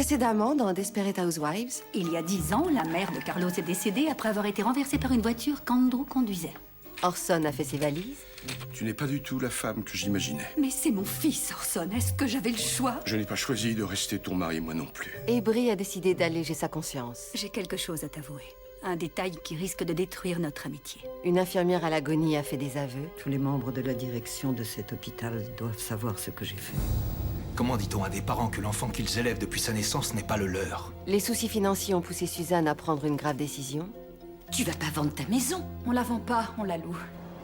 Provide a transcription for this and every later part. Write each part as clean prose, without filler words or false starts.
Précédemment dans Desperate Housewives, Il y a 10 ans, la mère de Carlos est décédée après avoir été renversée par une voiture qu'Andrew conduisait. Orson a fait ses valises. Tu n'es pas du tout la femme que j'imaginais. Mais c'est mon fils, Orson. Est-ce que j'avais le choix? Je n'ai pas choisi de rester ton mari, moi non plus. Et Bree a décidé d'alléger sa conscience. J'ai quelque chose à t'avouer. Un détail qui risque de détruire notre amitié. Une infirmière à l'agonie a fait des aveux. Tous les membres de la direction de cet hôpital doivent savoir ce que j'ai fait. Comment dit-on à des parents que l'enfant qu'ils élèvent depuis sa naissance n'est pas le leur? Les soucis financiers ont poussé Suzanne à prendre une grave décision, Tu vas pas vendre ta maison? On la vend pas, on la loue.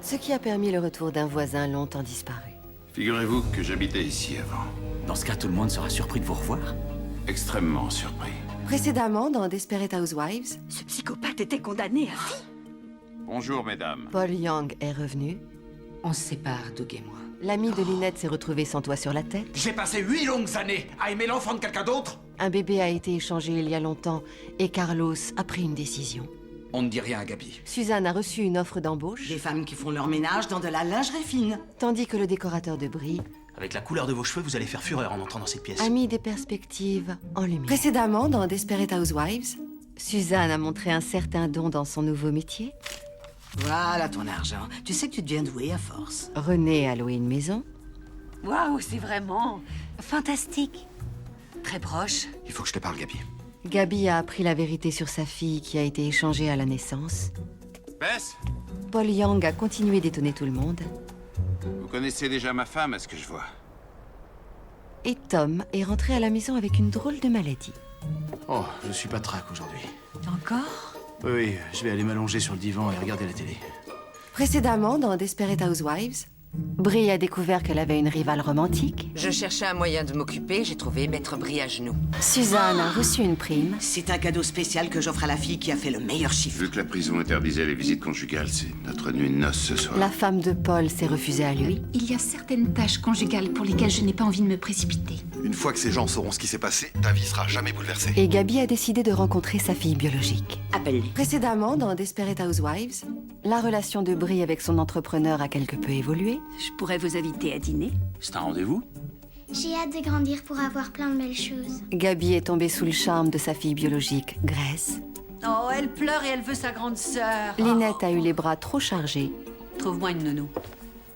ce qui a permis le retour d'un voisin longtemps disparu. Figurez-vous que j'habitais ici avant. Dans ce cas, tout le monde sera surpris de vous revoir. Extrêmement surpris. Précédemment dans Desperate Housewives, Ce psychopathe était condamné à vie. Bonjour, mesdames. Paul Young est revenu. On se sépare, Doug et moi. L'ami de Lynette s'est retrouvé sans toit sur la tête. J'ai passé 8 longues années à aimer l'enfant de quelqu'un d'autre. Un bébé a été échangé il y a longtemps et Carlos a pris une décision. On ne dit rien à Gabi. Suzanne a reçu une offre d'embauche, Des femmes qui font leur ménage dans de la lingerie fine. tandis que le décorateur de Bree Avec la couleur de vos cheveux, vous allez faire fureur en entrant dans cette pièce. a mis des perspectives en lumière. Précédemment dans Desperate Housewives, Suzanne a montré un certain don dans son nouveau métier. Voilà ton argent. Tu sais que tu deviens doué à force. René a loué une maison. Waouh, c'est vraiment fantastique. Très proche. Il faut que je te parle, Gabi. Gabi a appris la vérité sur sa fille qui a été échangée à la naissance. Bess, Paul Young a continué d'étonner tout le monde. vous connaissez déjà ma femme, à ce que je vois. Et Tom est rentré à la maison avec une drôle de maladie. Oh, je suis pas trac aujourd'hui. Encore? Oui, je vais aller m'allonger sur le divan et regarder la télé. Précédemment dans Desperate Housewives, Bree a découvert qu'elle avait une rivale romantique. Je cherchais un moyen de m'occuper, j'ai trouvé Maître Brie à genoux. Suzanne a reçu une prime. C'est un cadeau spécial que j'offre à la fille qui a fait le meilleur chiffre. Vu que la prison interdisait les visites conjugales, c'est notre nuit de noces ce soir. La femme de Paul s'est refusée à lui. Il y a certaines tâches conjugales pour lesquelles je n'ai pas envie de me précipiter. Une fois que ces gens sauront ce qui s'est passé, ta vie sera jamais bouleversée. Et Gabi a décidé de rencontrer sa fille biologique. Appelle-les. Précédemment dans Desperate Housewives, la relation de Bree avec son entrepreneur a quelque peu évolué. Je pourrais vous inviter à dîner. C'est un rendez-vous? J'ai hâte de grandir pour avoir plein de belles choses. Gabi est tombée sous le charme de sa fille biologique, Grace. Oh, elle pleure et elle veut sa grande sœur. Lynette a eu les bras trop chargés. Trouve-moi une nounou.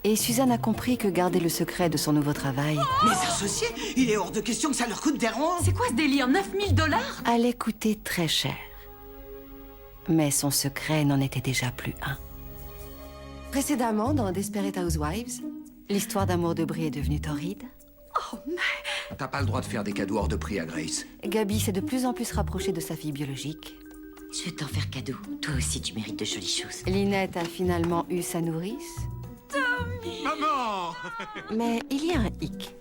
Et Suzanne a compris que garder le secret de son nouveau travail Mes associés, il est hors de question que ça leur coûte des ronds. C'est quoi ce délire? 9000 $? allait coûter très cher. Mais son secret n'en était déjà plus un. Précédemment, dans Desperate Housewives, l'histoire d'amour de Bree est devenue torride. T'as pas le droit de faire des cadeaux hors de prix à Grace. Gabi s'est de plus en plus rapprochée de sa fille biologique. Je vais t'en faire cadeau. Toi aussi, tu mérites de jolies choses. Lynette a finalement eu sa nourrice. Maman! Mais il y a un hic.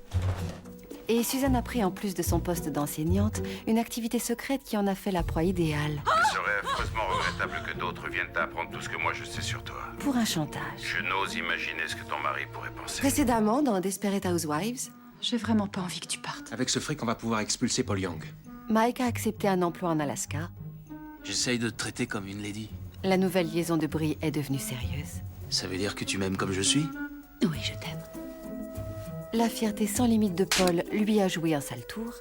Et Suzanne a pris, en plus de son poste d'enseignante, une activité secrète qui en a fait la proie idéale Il serait affreusement regrettable que d'autres viennent t'apprendre tout ce que moi je sais sur toi. pour un chantage. Je n'ose imaginer ce que ton mari pourrait penser. Précédemment, dans Desperate Housewives, J'ai vraiment pas envie que tu partes. Avec ce fric, on va pouvoir expulser Paul Young. Mike a accepté un emploi en Alaska. J'essaye de te traiter comme une lady. La nouvelle liaison de Bree est devenue sérieuse. Ça veut dire que tu m'aimes comme je suis? Oui, je t'aime. La fierté sans limite de Paul lui a joué un sale tour,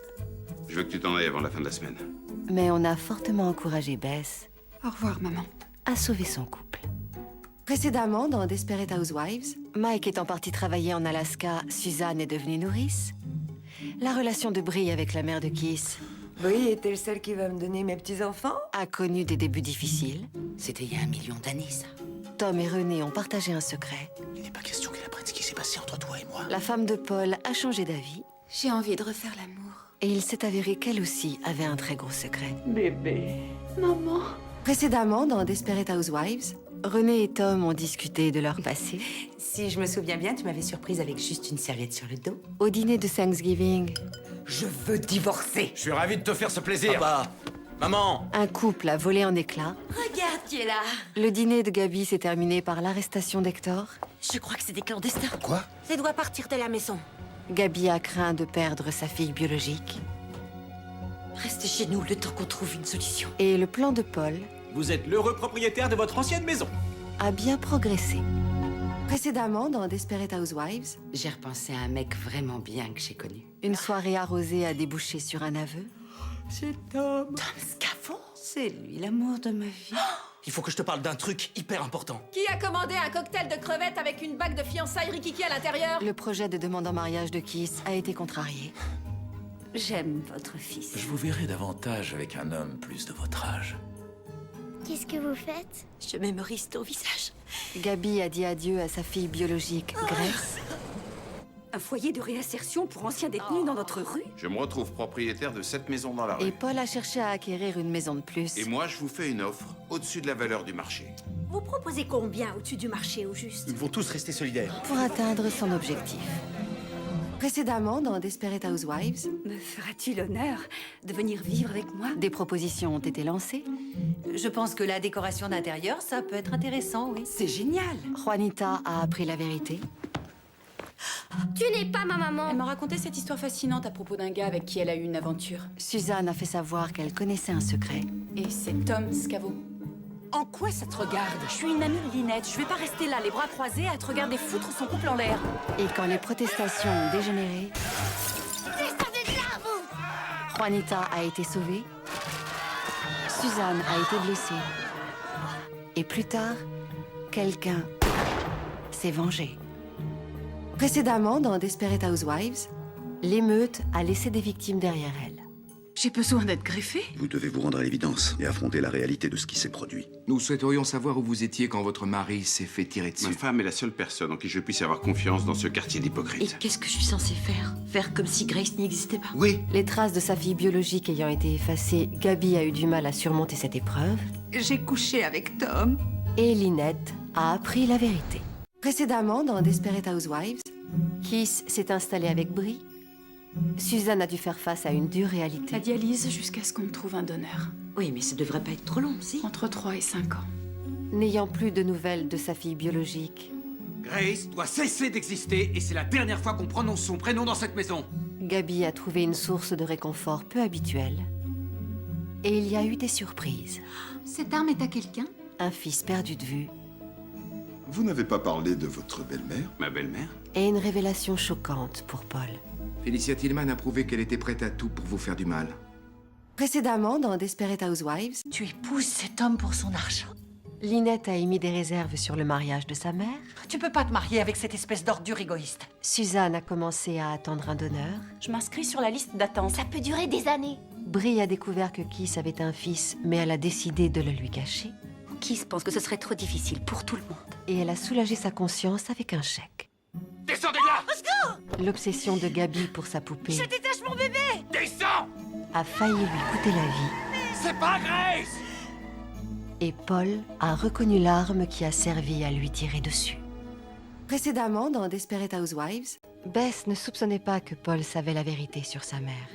Je veux que tu t'en ailles avant la fin de la semaine. mais on a fortement encouragé Bess Au revoir, maman. à sauver son couple. Précédemment, dans Desperate Housewives, Mike étant parti travailler en Alaska, Suzanne est devenue nourrice. La relation de Bree avec la mère de Kiss Brie est-elle celle qui va me donner mes petits-enfants? a connu des débuts difficiles. C'était il y a 1 million d'années, ça. Tom et René ont partagé un secret. Il n'est pas question qu'elle apprenne ce qui s'est passé entre toi et moi. La femme de Paul a changé d'avis. J'ai envie de refaire l'amour. Et il s'est avéré qu'elle aussi avait un très gros secret. Bébé. Maman. Précédemment, dans Desperate Housewives, René et Tom ont discuté de leur passé. Si je me souviens bien, tu m'avais surprise avec juste une serviette sur le dos. Au dîner de Thanksgiving, Je veux divorcer. Je suis ravi de te faire ce plaisir. Papa! Maman! un couple a volé en éclats. Regarde qui est là. Le dîner de Gabi s'est terminé par l'arrestation d'Hector. Je crois que c'est des clandestins. Quoi? Elle doit partir de la maison. Gabi a craint de perdre sa fille biologique. Reste chez nous le temps qu'on trouve une solution. Et le plan de Paul Vous êtes l'heureux propriétaire de votre ancienne maison. a bien progressé. Précédemment, dans Desperate Housewives, J'ai repensé à un mec vraiment bien que j'ai connu. une soirée arrosée a débouché sur un aveu. C'est Tom. Scapho? C'est lui, l'amour de ma vie. Il faut que je te parle d'un truc hyper important. Qui a commandé un cocktail de crevettes avec une bague de fiançailles rikiki à l'intérieur? Le projet de demande en mariage de Keith a été contrarié. J'aime votre fils. Je vous verrai davantage avec un homme plus de votre âge. Qu'est-ce que vous faites? Je mémorise ton visage. Gabi a dit adieu à sa fille biologique, Grace. Un foyer de réinsertion pour anciens détenus dans notre rue? Je me retrouve propriétaire de 7 maisons dans la Et rue. Paul a cherché à acquérir une maison de plus. Et moi, je vous fais une offre au-dessus de la valeur du marché. Vous proposez combien au-dessus du marché au juste? Ils vont tous rester solidaires. Pour atteindre son objectif. Précédemment, dans Desperate Housewives, Me feras-tu l'honneur de venir vivre avec moi? des propositions ont été lancées. Je pense que la décoration d'intérieur, ça peut être intéressant, oui. C'est génial. Juanita a appris la vérité. Tu n'es pas ma maman. Elle m'a raconté cette histoire fascinante à propos d'un gars avec qui elle a eu une aventure. Suzanne a fait savoir qu'elle connaissait un secret. Et c'est Tom Scavo. En quoi ça te regarde? Je suis une amie de Lynette. Je vais pas rester là, les bras croisés, à te regarder foutre son couple en l'air. Et quand les protestations ont dégénéré, Descendez de là, vous! Juanita a été sauvée. Suzanne a été blessée. Et plus tard, quelqu'un s'est vengé. Précédemment, dans Desperate Housewives, l'émeute a laissé des victimes derrière elle. J'ai besoin d'être greffée? Vous devez vous rendre à l'évidence et affronter la réalité de ce qui s'est produit. Nous souhaiterions savoir où vous étiez quand votre mari s'est fait tirer dessus. Ma femme est la seule personne en qui je puisse avoir confiance dans ce quartier Et d'hypocrites. qu'est-ce que je suis censée faire? Faire comme si Grace n'existait pas? Oui, Les traces de sa fille biologique ayant été effacées, Gabi a eu du mal à surmonter cette épreuve. J'ai couché avec Tom. Et Lynette a appris la vérité. Précédemment, dans Desperate Housewives, Keith s'est installé avec Brie. Suzanne a dû faire face à une dure réalité. La dialyse jusqu'à ce qu'on me trouve un donneur. Oui, mais ça devrait pas être trop long, si? Entre 3 et 5 ans. N'ayant plus de nouvelles de sa fille biologique, Grace doit cesser d'exister et c'est la dernière fois qu'on prononce son prénom dans cette maison. Gabi a trouvé une source de réconfort peu habituelle. Et il y a eu des surprises. Cette arme est à quelqu'un? Un fils perdu de vue Vous n'avez pas parlé de votre belle-mère? Ma belle-mère? et une révélation choquante pour Paul. Felicia Tillman a prouvé qu'elle était prête à tout pour vous faire du mal. Précédemment, dans Desperate Housewives, Tu épouses cet homme pour son argent. Lynette a émis des réserves sur le mariage de sa mère. Tu peux pas te marier avec cette espèce d'ordure égoïste. Suzanne a commencé à attendre un donneur. Je m'inscris sur la liste d'attente. Ça peut durer des années. Brie a découvert que Keith avait un fils, mais elle a décidé de le lui cacher. Qui pense que ce serait trop difficile pour tout le monde? Et elle a soulagé sa conscience avec un chèque. Descendez de là! L'obsession de Gabi pour sa poupée Détache mon bébé! Descends! a failli lui coûter la vie. C'est pas Grace! Et Paul a reconnu l'arme qui a servi à lui tirer dessus. Précédemment, dans Desperate Housewives, Bess ne soupçonnait pas que Paul savait la vérité sur sa mère.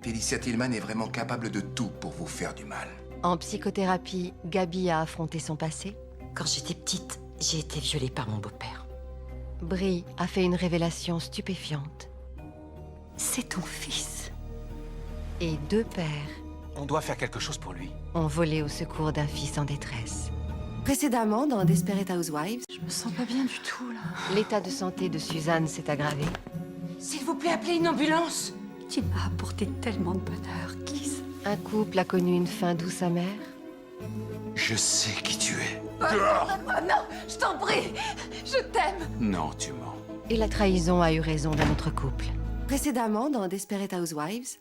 Felicia Tillman est vraiment capable de tout pour vous faire du mal. En psychothérapie, Gabi a affronté son passé. Quand j'étais petite, j'ai été violée par mon beau-père. Brie a fait une révélation stupéfiante. C'est ton fils. Et deux pères On doit faire quelque chose pour lui. ont volé au secours d'un fils en détresse. Précédemment, dans Desperate Housewives, Je me sens pas bien du tout, là. l'état de santé de Suzanne s'est aggravé. S'il vous plaît, appelez une ambulance. Tu m'as apporté tellement de bonheur, Keith. Un couple a connu une fin douce amère. Je sais qui tu es. Oh non, je t'en prie, je t'aime. Non, tu mens. Et la trahison a eu raison d'un autre couple. Précédemment, dans Desperate Housewives,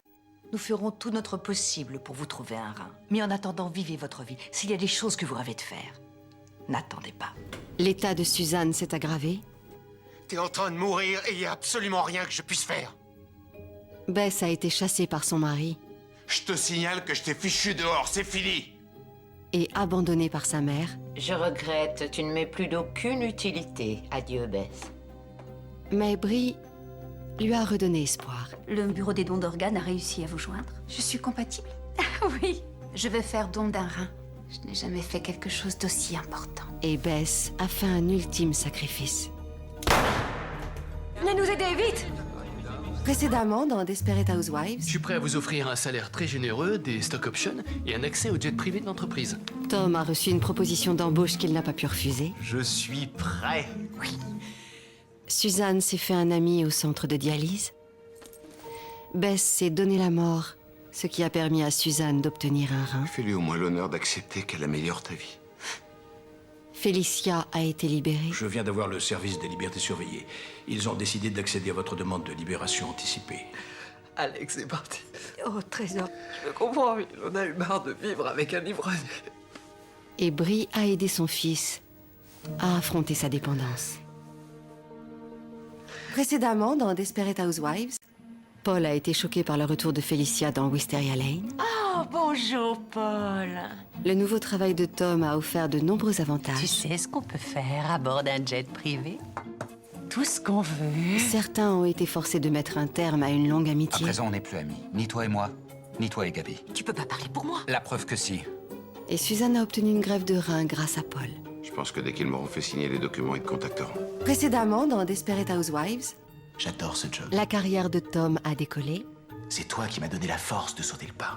Nous ferons tout notre possible pour vous trouver un rein. Mais en attendant, vivez votre vie. S'il y a des choses que vous rêvez de faire, n'attendez pas. l'état de Suzanne s'est aggravé. T'es en train de mourir et il y a absolument rien que je puisse faire. Bess a été chassée par son mari Je te signale que je t'ai fichu dehors, c'est fini. et abandonnée par sa mère. Je regrette, tu ne m'es plus d'aucune utilité. Adieu, Bess. Mais Brie lui a redonné espoir. Le bureau des dons d'organes a réussi à vous joindre? Je suis compatible? Oui. Je vais faire don d'un rein. Je n'ai jamais fait quelque chose d'aussi important. Et Bess a fait un ultime sacrifice. Venez nous aider, vite! Précédemment, dans Desperate Housewives, Je suis prêt à vous offrir un salaire très généreux, des stock options et un accès au jet privé de l'entreprise. Tom a reçu une proposition d'embauche qu'il n'a pas pu refuser. Je suis prêt. Suzanne s'est fait un ami au centre de dialyse. Bess s'est donné la mort ce qui a permis à Suzanne d'obtenir un rein. Fais-lui au moins l'honneur d'accepter qu'elle améliore ta vie. Félicia a été libérée. Je viens d'avoir le service des libertés surveillées. Ils ont décidé d'accéder à votre demande de libération anticipée. Alex est parti. Oh, Trésor, je comprends, il en a eu marre de vivre avec un ivrogne. Et Brie a aidé son fils à affronter sa dépendance. Précédemment, dans Desperate Housewives, Paul a été choqué par le retour de Félicia dans Wisteria Lane. Oh, bonjour, Paul. Le nouveau travail de Tom a offert de nombreux avantages. Tu sais ce qu'on peut faire à bord d'un jet privé? Tout ce qu'on veut. Certains ont été forcés de mettre un terme à une longue À amitié. présent, on n'est plus amis. Ni toi et moi, ni toi et Gabi. Tu peux pas parler pour moi. La preuve que si. Et Suzanne a obtenu une greffe de rein grâce à Paul. Je pense que dès qu'ils m'auront fait signer les documents, ils te contacteront. Précédemment, dans Desperate Housewives, J'adore ce job. la carrière de Tom a décollé. C'est toi qui m'as donné la force de sauter le pas.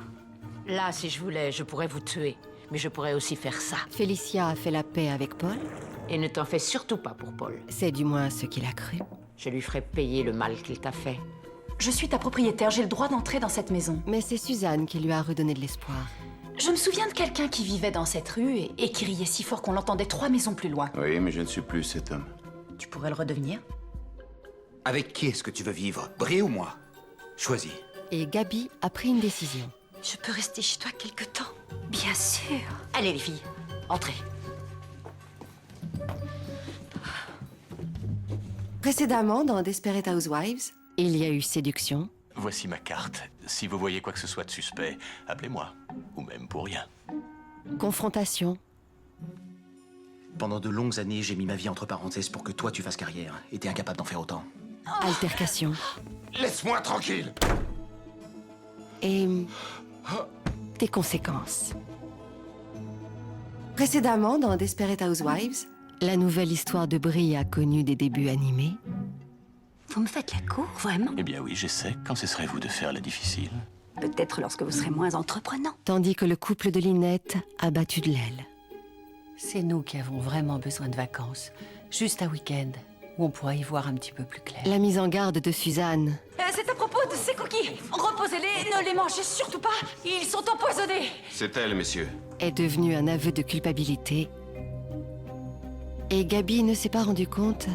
Là, si je voulais, je pourrais vous tuer. Mais je pourrais aussi faire ça. Félicia a fait la paix avec Paul. Et ne t'en fais surtout pas pour Paul. C'est du moins ce qu'il a cru. Je lui ferai payer le mal qu'il t'a fait. Je suis ta propriétaire, j'ai le droit d'entrer dans cette maison. Mais c'est Suzanne qui lui a redonné de l'espoir. Je me souviens de quelqu'un qui vivait dans cette rue et qui riait si fort qu'on l'entendait 3 maisons plus loin. Oui, mais je ne suis plus cet homme. Tu pourrais le redevenir? Avec qui est-ce que tu veux vivre, Brie ou moi? Choisis. Et Gabi a pris une décision. Je peux rester chez toi quelque temps? Bien sûr. Allez, les filles, entrez. Précédemment, dans Desperate Housewives, il y a eu séduction, Voici ma carte. Si vous voyez quoi que ce soit de suspect, appelez-moi. Ou même pour rien. confrontation, Pendant de longues années, j'ai mis ma vie entre parenthèses pour que toi tu fasses carrière. Et t'es incapable d'en faire autant. altercation Laisse-moi tranquille! et des conséquences. Précédemment, dans Desperate Housewives, la nouvelle histoire de Brie a connu des débuts animés. Vous me faites la cour, vraiment? Eh bien oui, j'essaie. Quand ce serait vous de faire la difficile? Peut-être lorsque vous serez moins entreprenant. Tandis que le couple de Lynette a battu de l'aile. C'est nous qui avons vraiment besoin de vacances. Juste un week-end, où on pourra y voir un petit peu plus clair. La mise en garde de Suzanne C'est à propos de ces cookies. Reposez-les, ne les mangez surtout pas. Ils sont empoisonnés. C'est elle, messieurs. est devenue un aveu de culpabilité. Et Gabi ne s'est pas rendu compte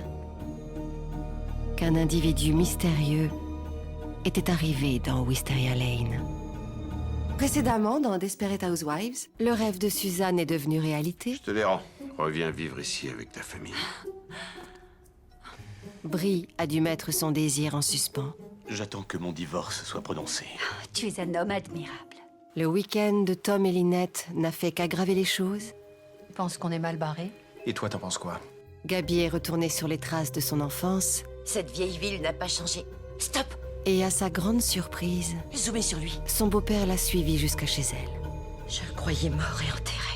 qu'un individu mystérieux était arrivé dans Wisteria Lane. Précédemment, dans Desperate Housewives, le rêve de Suzanne est devenu réalité. Je te les rends. Reviens vivre ici avec ta famille. Brie a dû mettre son désir en suspens. J'attends que mon divorce soit prononcé. Tu es un homme admirable. Le week-end de Tom et Lynette n'a fait qu'aggraver les choses. Tu penses qu'on est mal barré? Et toi, t'en penses quoi? Gabi est retournée sur les traces de son enfance. Cette vieille ville n'a pas changé. Stop! Et à sa grande surprise, Zoomez sur lui. son beau-père l'a suivie jusqu'à chez elle. Je le croyais mort et enterré.